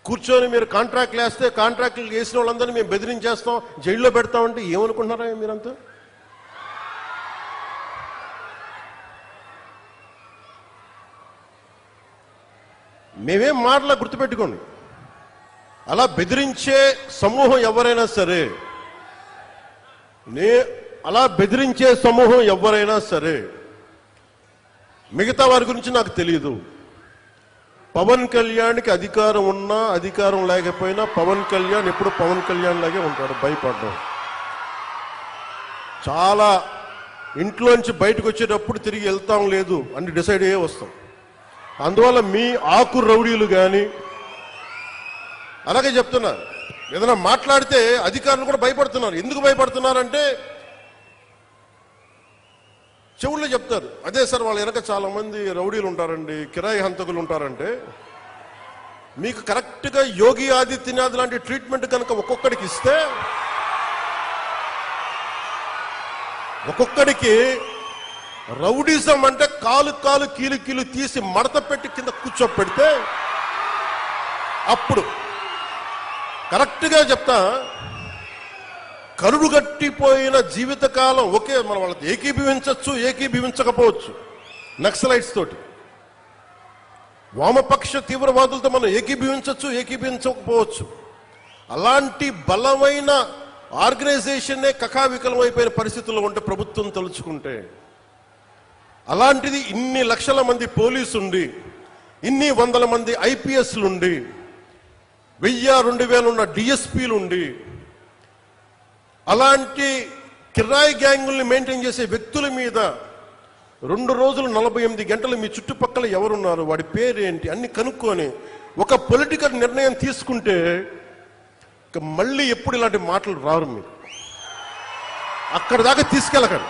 కూర్చొని మీరు కాంట్రాక్ట్లు వేస్తే కాంట్రాక్ట్లు వేసిన వాళ్ళందరినీ మేము బెదిరించేస్తాం, జైల్లో పెడతామంటే ఏమనుకుంటున్నారా మీరంతా? మేమేం మాటలా గుర్తుపెట్టుకోండి. అలా బెదిరించే సమూహం ఎవరైనా సరే, మిగతా వారి గురించి నాకు తెలియదు. పవన్ కళ్యాణ్కి అధికారం ఉన్నా అధికారం లేకపోయినా పవన్ కళ్యాణ్ ఎప్పుడు పవన్ కళ్యాణ్ లాగే ఉంటాడు, భయపడ్డాం. చాలా ఇంట్లోంచి బయటకు వచ్చేటప్పుడు తిరిగి వెళ్తాం లేదు అని డిసైడ్ అయ్యే వస్తాం. అందువల్ల మీ ఆకు రౌడీలు కానీ అలాగే చెప్తున్నారు. ఏదైనా మాట్లాడితే అధికారులు కూడా భయపడుతున్నారు. ఎందుకు భయపడుతున్నారంటే చెవుల్లో చెప్తారు, అదే సార్ వాళ్ళ వెనక చాలా మంది రౌడీలు ఉంటారండి, కిరాయి హంతకులు ఉంటారంటే, మీకు కరెక్ట్గా యోగి ఆదిత్యనాథ్ లాంటి ట్రీట్మెంట్ కనుక ఒక్కొక్కడికి ఇస్తే, ఒక్కొక్కడికి రౌడీజం అంటే కాలు కాలు కీలు కీలు తీసి మడత పెట్టి కింద కూర్చోపెడితే, అప్పుడు కరెక్ట్గా చెప్తా, కరుడు గట్టిపోయిన జీవితకాలం ఒకే మన వాళ్ళకి ఏకీభవించవచ్చు, ఏకీభవించకపోవచ్చు. నక్సలైట్స్ తోటి, వామపక్ష తీవ్రవాదులతో మనం ఏకీభవించవచ్చు, ఏకీభవించకపోవచ్చు. అలాంటి బలమైన ఆర్గనైజేషన్నే కకావికలం అయిపోయిన పరిస్థితుల్లో ఉంటే ప్రభుత్వం తలుచుకుంటే, అలాంటిది ఇన్ని లక్షల మంది పోలీసుండి, ఇన్ని వందల మంది ఐపీఎస్లుండి, 1000-2000 ఉన్న డిఎస్పీలుండి, అలాంటి కిరాయి గ్యాంగుల్ని మెయింటైన్ చేసే వ్యక్తుల మీద 2 రోజులు 48 గంటలు మీ చుట్టుపక్కల ఎవరున్నారు, వాడి పేరేంటి అన్ని కనుక్కొని ఒక పొలిటికల్ నిర్ణయం తీసుకుంటే మళ్ళీ ఎప్పుడు ఇలాంటి మాటలు రారు. మీరు అక్కడ దాకా తీసుకెళ్ళకండి.